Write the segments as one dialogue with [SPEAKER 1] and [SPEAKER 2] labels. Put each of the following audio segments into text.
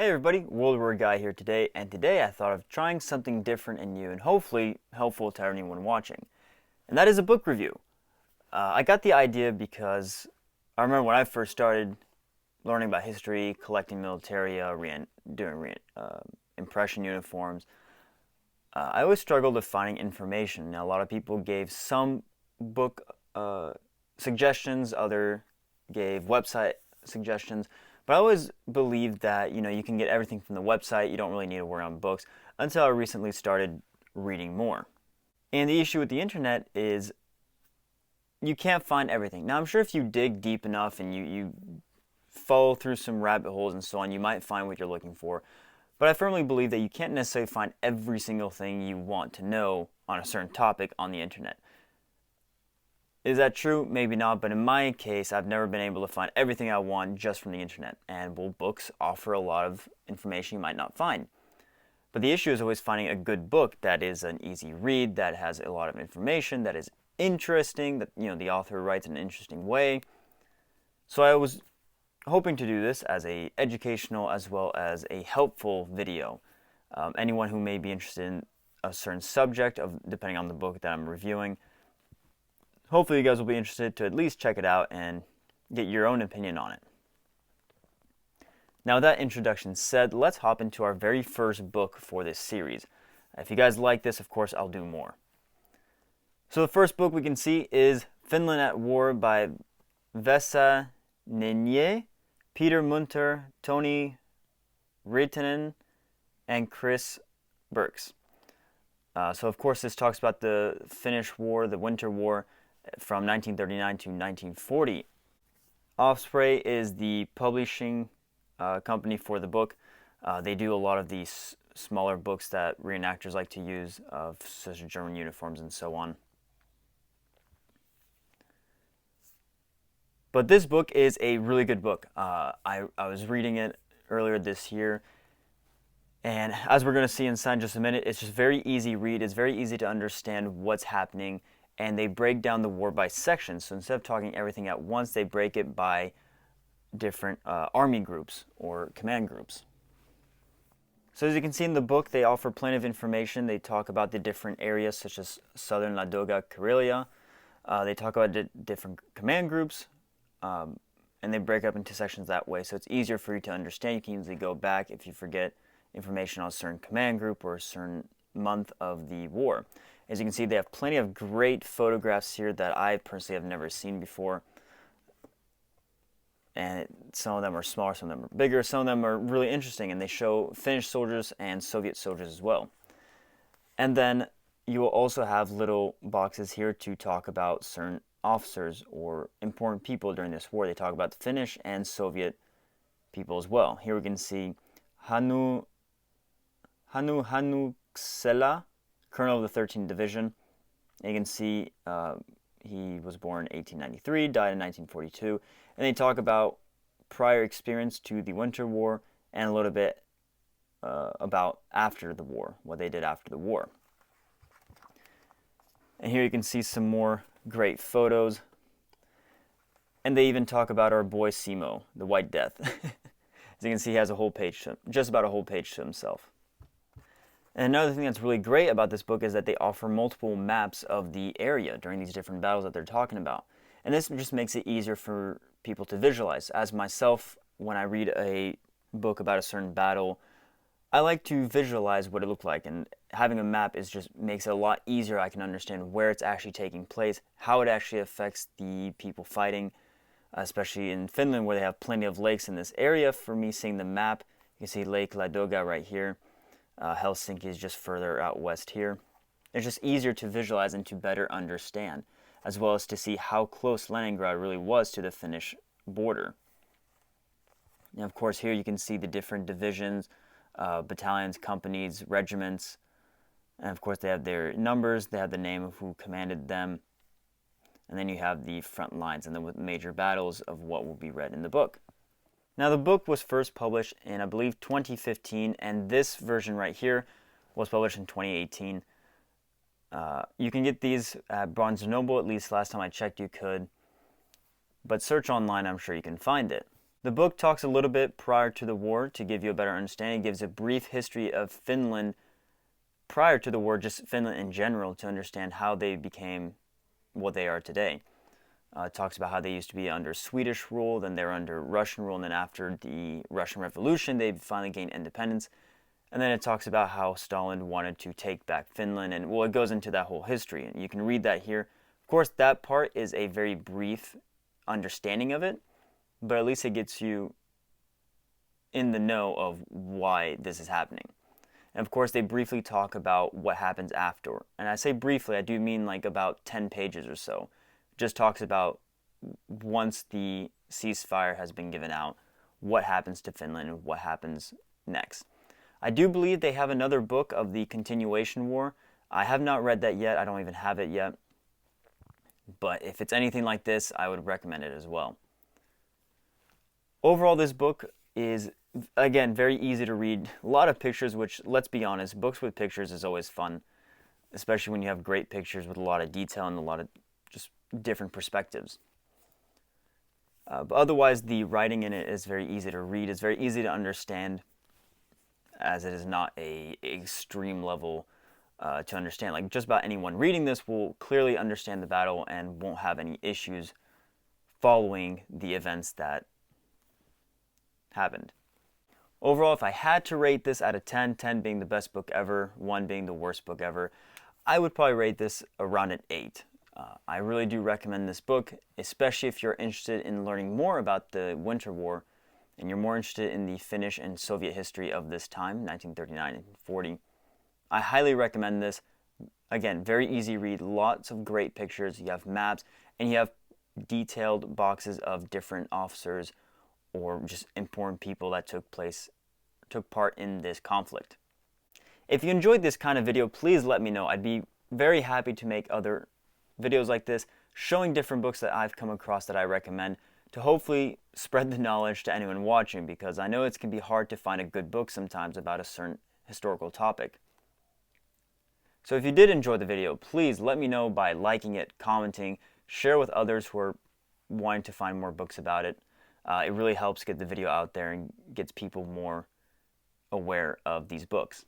[SPEAKER 1] Hey everybody, World War Guy here today, and today I thought of trying something different and new and hopefully helpful to anyone watching. And that is a book review. I got the idea because I remember when I first started learning about history, collecting militaria, doing impression uniforms, I always struggled with finding information. Now a lot of people gave some book suggestions, other gave website suggestions. But I always believed that, you can get everything from the website. You don't really need to worry on books until I recently started reading more. And the issue with the internet is you can't find everything. Now, I'm sure if you dig deep enough and you follow through some rabbit holes and so on, you might find what you're looking for. But I firmly believe that you can't necessarily find every single thing you want to know on a certain topic on the internet. Is that true? Maybe not, but in my case, I've never been able to find everything I want just from the internet. And books offer a lot of information you might not find. But the issue is always finding a good book that is an easy read, that has a lot of information, that is interesting, that the author writes in an interesting way. So I was hoping to do this as a educational as well as a helpful video. Anyone who may be interested in a certain subject, depending on the book that I'm reviewing, hopefully you guys will be interested to at least check it out and get your own opinion on it. Now with that introduction said, let's hop into our very first book for this series. If you guys like this, of course, I'll do more. So the first book we can see is Finland at War by Vesa Nenye, Peter Munter, Toni Wirtanen, and Chris Birks. So of course this talks about the Finnish War, the Winter War, from 1939 to 1940. Osprey is the publishing company for the book. They do a lot of these smaller books that reenactors like to use, such as German uniforms and so on. But this book is a really good book. I was reading it earlier this year, and as we're going to see inside in just a minute, it's just very easy read. It's very easy to understand what's happening. And they break down the war by sections. So instead of talking everything at once, they break it by different army groups or command groups. So as you can see in the book, they offer plenty of information. They talk about the different areas, such as Southern Ladoga, Karelia. They talk about the different command groups, and they break up into sections that way. So it's easier for you to understand. You can easily go back if you forget information on a certain command group or a certain month of the war. As you can see, they have plenty of great photographs here that I personally have never seen before. And some of them are smaller, some of them are bigger, some of them are really interesting, and they show Finnish soldiers and Soviet soldiers as well. And then you will also have little boxes here to talk about certain officers or important people during this war. They talk about the Finnish and Soviet people as well. Here we can see Hannu Ksela, Colonel of the 13th Division. You can see he was born in 1893, died in 1942. And they talk about prior experience to the Winter War and a little bit about after the war, what they did after the war. And here you can see some more great photos. And they even talk about our boy Simo, the White Death. As you can see, he has a whole page, just about a whole page to himself. And another thing that's really great about this book is that they offer multiple maps of the area during these different battles that they're talking about. And this just makes it easier for people to visualize. As myself, when I read a book about a certain battle, I like to visualize what it looked like. And having a map just makes it a lot easier. I can understand where it's actually taking place, how it actually affects the people fighting, especially in Finland where they have plenty of lakes in this area. For me, seeing the map, you can see Lake Ladoga right here. Helsinki is just further out west here. It's just easier to visualize and to better understand, as well as to see how close Leningrad really was to the Finnish border. And of course here you can see the different divisions, battalions, companies, regiments, and of course they have their numbers, they have the name of who commanded them, and then you have the front lines and the major battles of what will be read in the book. Now the book was first published in, I believe, 2015, and this version right here was published in 2018. You can get these at Barnes & Noble, at least last time I checked you could. But search online, I'm sure you can find it. The book talks a little bit prior to the war to give you a better understanding. It gives a brief history of Finland prior to the war, just Finland in general, to understand how they became what they are today. It talks about how they used to be under Swedish rule, then they were under Russian rule, and then after the Russian Revolution, they finally gained independence. And then it talks about how Stalin wanted to take back Finland, and well, it goes into that whole history, and you can read that here. Of course, that part is a very brief understanding of it, but at least it gets you in the know of why this is happening. And of course, they briefly talk about what happens after. And I say briefly, I do mean like about 10 pages or so. It just talks about once the ceasefire has been given out, what happens to Finland and what happens next. I do believe they have another book of the continuation war. I have not read that yet. I don't even have it yet. But if it's anything like this, I would recommend it as well. Overall, this book is, again, very easy to read. A lot of pictures, which, let's be honest, books with pictures is always fun, especially when you have great pictures with a lot of detail and a lot of just different perspectives. But otherwise, the writing in it is very easy to read. It's very easy to understand, as it is not a extreme level to understand. Like, just about anyone reading this will clearly understand the battle and won't have any issues following the events that happened. Overall, if I had to rate this out of 10, 10 being the best book ever, 1 being the worst book ever, I would probably rate this around an 8. I really do recommend this book, especially if you're interested in learning more about the Winter War and you're more interested in the Finnish and Soviet history of this time, 1939 and 40. I highly recommend this. Again, very easy read, lots of great pictures. You have maps and you have detailed boxes of different officers or just important people that took part in this conflict. If you enjoyed this kind of video, please let me know. I'd be very happy to make other videos like this, showing different books that I've come across that I recommend to hopefully spread the knowledge to anyone watching, because I know it can be hard to find a good book sometimes about a certain historical topic. So if you did enjoy the video, please let me know by liking it, commenting, share with others who are wanting to find more books about it. It really helps get the video out there and gets people more aware of these books.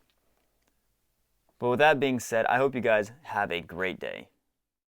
[SPEAKER 1] But with that being said, I hope you guys have a great day.